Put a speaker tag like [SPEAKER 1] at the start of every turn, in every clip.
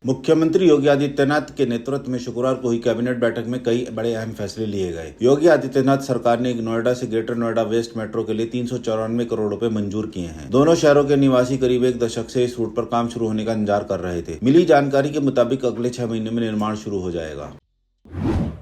[SPEAKER 1] मुख्यमंत्री योगी आदित्यनाथ के नेतृत्व में शुक्रवार को हुई कैबिनेट बैठक में कई बड़े अहम फैसले लिए गए। योगी आदित्यनाथ सरकार ने नोएडा से ग्रेटर नोएडा वेस्ट मेट्रो के लिए 394 करोड़ रुपए मंजूर किए हैं। दोनों शहरों के निवासी करीब एक दशक से इस रूट पर काम शुरू होने का इंतजार कर रहे थे। मिली जानकारी के मुताबिक अगले 6 महीने में निर्माण शुरू हो जाएगा।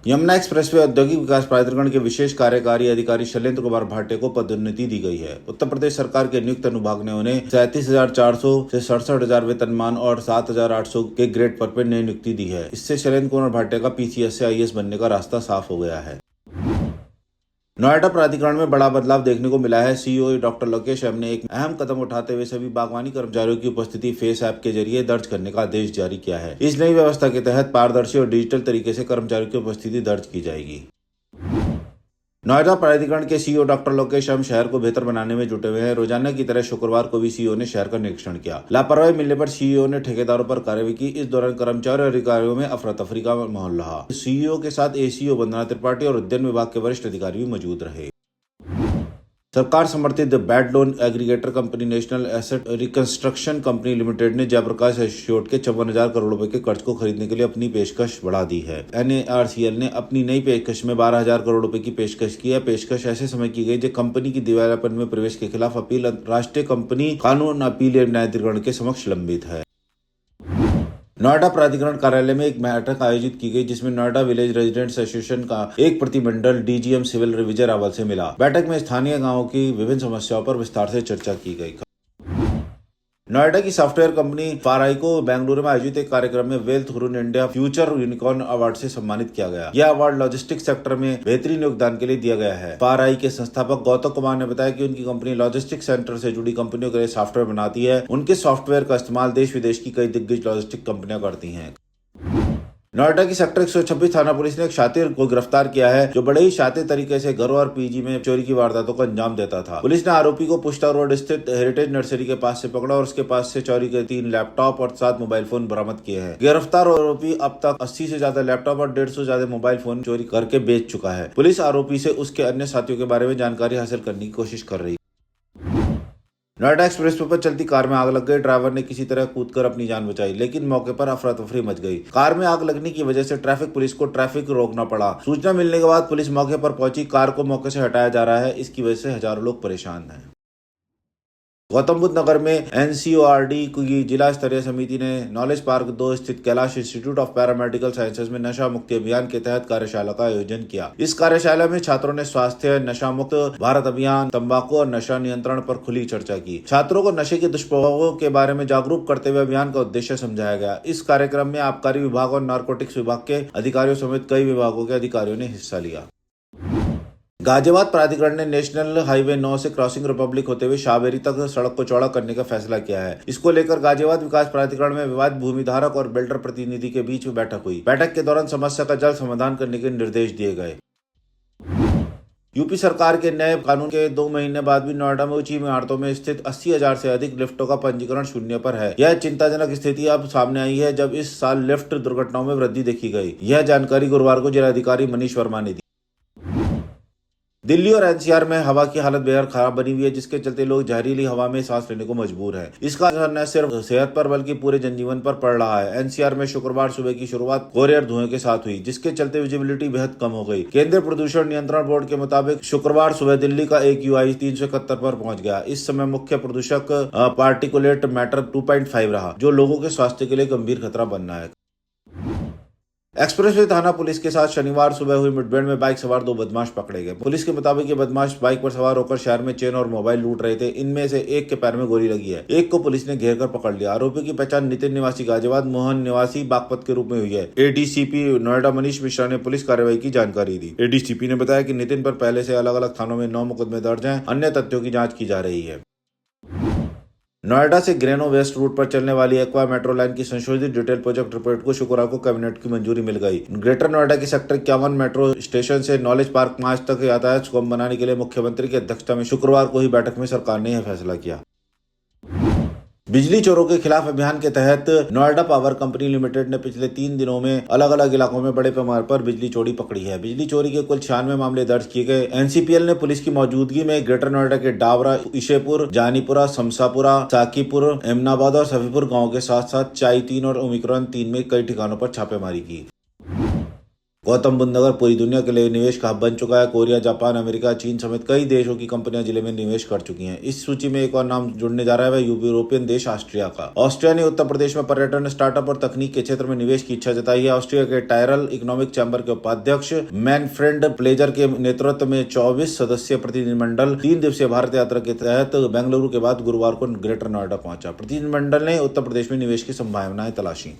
[SPEAKER 1] यमुना एक्सप्रेसवे औद्योगिक विकास प्राधिकरण के विशेष कार्यकारी अधिकारी शैलेंद्र कुमार भाटे को पदोन्नति दी गई है। उत्तर प्रदेश सरकार के नियुक्त अनुभाग ने उन्हें 37,400 से 67,000 वेतनमान और 7,800 के ग्रेड पर नई नियुक्ति दी है। इससे शैलेंद्र कुमार भाटे का पीसीएस से आईएएस बनने का रास्ता साफ हो गया है। नोएडा प्राधिकरण में बड़ा बदलाव देखने को मिला है। सीईओ डॉक्टर लोकेश एम ने एक अहम कदम उठाते हुए सभी बागवानी कर्मचारियों की उपस्थिति फेस ऐप के जरिए दर्ज करने का आदेश जारी किया है। इस नई व्यवस्था के तहत पारदर्शी और डिजिटल तरीके से कर्मचारियों की उपस्थिति दर्ज की जाएगी। नोएडा प्राधिकरण के सीईओ डॉक्टर लोकेश एम शहर को बेहतर बनाने में जुटे हुए हैं। रोजाना की तरह शुक्रवार को भी सीईओ ने शहर का निरीक्षण किया। लापरवाही मिलने पर सीईओ ने ठेकेदारों पर कार्रवाई की। इस दौरान कर्मचारियों और अधिकारियों में अफरा तफरी का माहौल रहा। सीईओ के साथ एसीओ वंदना त्रिपाठी और उद्यान विभाग के वरिष्ठ अधिकारी भी मौजूद रहे। सरकार समर्थित bad loan aggregator company national asset reconstruction company limited ने जयप्रकाश एसोसिएट के 54,000 करोड़ रुपए के कर्ज को खरीदने के लिए अपनी पेशकश बढ़ा दी है। एनएआरसीएल ने अपनी नई पेशकश में 12,000 करोड़ रुपए की पेशकश की है। पेशकश ऐसे समय की गई जब कंपनी की दिवालियापन में प्रवेश के खिलाफ अपील राष्ट्रीय कंपनी कानून अपील न्यायाधिकरण के समक्ष लंबित है। नोएडा प्राधिकरण कार्यालय में एक बैठक आयोजित की गई, जिसमें नोएडा विलेज रेजिडेंट्स एसोसिएशन का एक प्रतिनिधिमंडल डीजीएम सिविल विजय रावल से मिला। बैठक में स्थानीय गांवों की विभिन्न समस्याओं पर विस्तार से चर्चा की गई। नोएडा की सॉफ्टवेयर कंपनी फाराई को बेंगलुरु में आयोजित एक कार्यक्रम में वेल्थ गुरु इंडिया फ्यूचर यूनिकॉर्न अवार्ड से सम्मानित किया गया। यह अवार्ड लॉजिस्टिक्स सेक्टर में बेहतरीन योगदान के लिए दिया गया है। फाराई के संस्थापक गौतम कुमार ने बताया कि उनकी कंपनी लॉजिस्टिक्स सेंटर से जुड़ी कंपनियों के लिए सॉफ्टवेयर बनाती है। उनके सॉफ्टवेयर का इस्तेमाल देश विदेश की कई दिग्गज लॉजिस्टिक कंपनियां करती हैं। नोएडा की सेक्टर 126 थाना पुलिस ने एक शातिर को गिरफ्तार किया है, जो बड़े ही शातिर तरीके से घरों और पीजी में चोरी की वारदातों को अंजाम देता था। पुलिस ने आरोपी को पुष्टा रोड स्थित हेरिटेज नर्सरी के पास से पकड़ा और उसके पास से चोरी के 3 लैपटॉप और 7 मोबाइल फोन बरामद किए हैं। गिरफ्तार आरोपी अब तक 80 से ज्यादा लैपटॉप और 150 से ज्यादा मोबाइल फोन चोरी करके बेच चुका है। पुलिस आरोपी से उसके अन्य साथियों के बारे में जानकारी हासिल करने की कोशिश कर रही है। नोएडा एक्सप्रेसवे पर चलती कार में आग लग गई। ड्राइवर ने किसी तरह कूदकर अपनी जान बचाई, लेकिन मौके पर अफरा तफरी मच गई। कार में आग लगने की वजह से ट्रैफिक पुलिस को ट्रैफिक रोकना पड़ा। सूचना मिलने के बाद पुलिस मौके पर पहुंची। कार को मौके से हटाया जा रहा है। इसकी वजह से हजारों लोग परेशान हैं। गौतम बुद्ध नगर में एनसीओआरडी की जिला स्तरीय समिति ने नॉलेज पार्क 2 स्थित Kailash institute of paramedical sciences में नशा मुक्ति अभियान के तहत कार्यशाला का आयोजन किया। इस कार्यशाला में छात्रों ने स्वास्थ्य, नशा मुक्त भारत अभियान, तंबाकू और नशा नियंत्रण पर खुली चर्चा की। छात्रों को नशे के दुष्प्रभावों के बारे में जागरूक करते हुए अभियान का उद्देश्य समझाया गया। इस कार्यक्रम में आबकारी विभाग और नारकोटिक्स विभाग के अधिकारियों समेत कई विभागों के अधिकारियों ने हिस्सा लिया। गाजियाबाद प्राधिकरण ने नेशनल हाईवे 9 से क्रॉसिंग रिपब्लिक होते हुए शाहबेरी तक सड़क को चौड़ा करने का फैसला किया है। इसको लेकर गाजियाबाद विकास प्राधिकरण में विवाद भूमि धारक और बिल्डर प्रतिनिधि के बीच में बैठक हुई। बैठक के दौरान समस्या का जल्द समाधान करने के निर्देश दिए गए। यूपी सरकार के नए कानून के 2 महीने बाद भी नोएडा में ऊंची इमारतों में स्थित 80,000 से अधिक लिफ्टों का पंजीकरण शून्य पर है। यह चिंताजनक स्थिति अब सामने आई है, जब इस साल लिफ्ट दुर्घटनाओं में वृद्धि देखी गई। यह जानकारी गुरुवार को जिलाधिकारी मनीष वर्मा ने दी। दिल्ली और एनसीआर में हवा की हालत बेहद खराब बनी हुई है, जिसके चलते लोग जहरीली हवा में सांस लेने को मजबूर हैं। इसका असर न सिर्फ सेहत पर बल्कि पूरे जनजीवन पर पड़ रहा है। एनसीआर में शुक्रवार सुबह की शुरुआत कोहरे और धुएं के साथ हुई, जिसके चलते विजिबिलिटी बेहद कम हो गई। केंद्रीय प्रदूषण नियंत्रण बोर्ड के मुताबिक शुक्रवार सुबह दिल्ली का AQI 371 पर पहुंच गया। इस समय मुख्य प्रदूषक पार्टिकुलेट मैटर 2.5 रहा, जो लोगों के स्वास्थ्य के लिए गंभीर खतरा बनना है। एक्सप्रेसवे थाना पुलिस के साथ शनिवार सुबह हुई मुठभेड़ में बाइक सवार 2 बदमाश पकड़े गए। पुलिस के मुताबिक ये बदमाश बाइक पर सवार होकर शहर में चेन और मोबाइल लूट रहे थे। इनमें से एक के पैर में गोली लगी है। एक को पुलिस ने घेर कर पकड़ लिया। आरोपी की पहचान नितिन निवासी गाजियाबाद, मोहन निवासी बागपत के रूप में हुई है। एडीसीपी नोएडा मनीष मिश्रा ने पुलिस कार्रवाई की जानकारी दी। एडीसीपी ने बताया कि नितिन पर पहले से अलग अलग थानों में 9 मुकदमे दर्ज हैं। अन्य तथ्यों की जाँच की जा रही है। नोएडा से ग्रेनो वेस्ट रूट पर चलने वाली एक्वा मेट्रो लाइन की संशोधित डिटेल प्रोजेक्ट रिपोर्ट को शुक्रवार को कैबिनेट की मंजूरी मिल गई। ग्रेटर नोएडा की सेक्टर 51 मेट्रो स्टेशन से नॉलेज पार्क 5 तक यातायात सुगम बनाने के लिए मुख्यमंत्री की अध्यक्षता में शुक्रवार को हुई बैठक में सरकार ने यह फैसला किया। बिजली चोरों के खिलाफ अभियान के तहत नोएडा पावर कंपनी लिमिटेड ने पिछले 3 दिनों में अलग अलग इलाकों में बड़े पैमाने पर बिजली चोरी पकड़ी है। बिजली चोरी के कुल 96 मामले दर्ज किए गए। एनसीपीएल ने पुलिस की मौजूदगी में ग्रेटर नोएडा के डावरा, इशेपुर, जानीपुरा, शमशापुरा, साकीपुर, एमनाबाद और सफीपुर गाँव के साथ साथ चाई 3 और ओमिक्रॉन 3 में कई ठिकानों पर छापेमारी की। गौतम बुद्ध नगर पूरी दुनिया के लिए निवेश का हब बन चुका है। कोरिया, जापान, अमेरिका, चीन समेत कई देशों की कंपनियां जिले में निवेश कर चुकी हैं। इस सूची में एक और नाम जुड़ने जा रहा है, वह यूरोपियन देश ऑस्ट्रिया का। ऑस्ट्रिया ने उत्तर प्रदेश में पर्यटन, स्टार्टअप और तकनीक के क्षेत्र में निवेश की इच्छा जताई है। ऑस्ट्रिया के टायरल इकोनॉमिक चैम्बर के उपाध्यक्ष मैनफ्रेड प्लेजर के नेतृत्व में 24 सदस्यीय प्रतिनिधिमंडल 3 दिवसीय भारत यात्रा के तहत बेंगलुरु के बाद गुरुवार को ग्रेटर नोएडा पहुंचा। प्रतिनिधिमंडल ने उत्तर प्रदेश में निवेश की संभावनाएं तलाशी।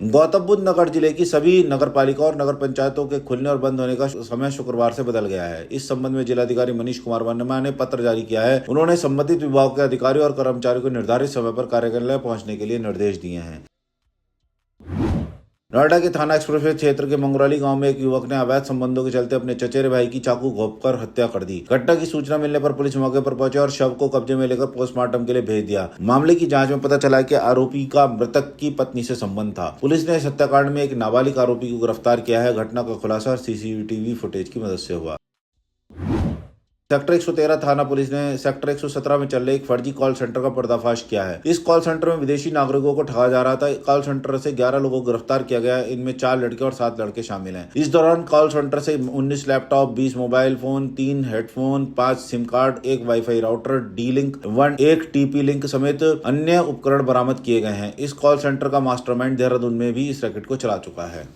[SPEAKER 1] गौतम बुद्ध नगर जिले की सभी नगरपालिका और नगर पंचायतों के खुलने और बंद होने का समय शुक्रवार से बदल गया है। इस संबंध में जिलाधिकारी मनीष कुमार वर्मा ने पत्र जारी किया है। उन्होंने संबंधित विभाग के अधिकारियों और कर्मचारियों को निर्धारित समय पर कार्यालय पहुंचने के लिए निर्देश दिए हैं। नोएडा के थाना एक्सप्रेसवे क्षेत्र के मंगरौली गांव में एक युवक ने अवैध संबंधों के चलते अपने चचेरे भाई की चाकू घोंपकर हत्या कर दी। घटना की सूचना मिलने पर पुलिस मौके पर पहुंची और शव को कब्जे में लेकर पोस्टमार्टम के लिए भेज दिया। मामले की जांच में पता चला कि आरोपी का मृतक की पत्नी से संबंध था। पुलिस ने इस हत्याकांड में एक नाबालिग आरोपी को गिरफ्तार किया है। घटना का खुलासा सीसीटीवी फुटेज की मदद से हुआ। सेक्टर 113 थाना पुलिस ने सेक्टर 117 में चल रहे एक फर्जी कॉल सेंटर का पर्दाफाश किया है। इस कॉल सेंटर में विदेशी नागरिकों को ठगा जा रहा था। कॉल सेंटर से 11 लोगों को गिरफ्तार किया गया। इनमें 4 लड़के और 7 लड़के शामिल हैं। इस दौरान कॉल सेंटर से 19 laptop, 20 mobile phone, 3 headphone, 5 SIM card, 1 wifi router, D-Link 1, 1 TP-Link समेत अन्य उपकरण बरामद किए गए हैं। इस कॉल सेंटर का मास्टरमाइंड देहरादून में भी इस रैकेट को चला चुका है।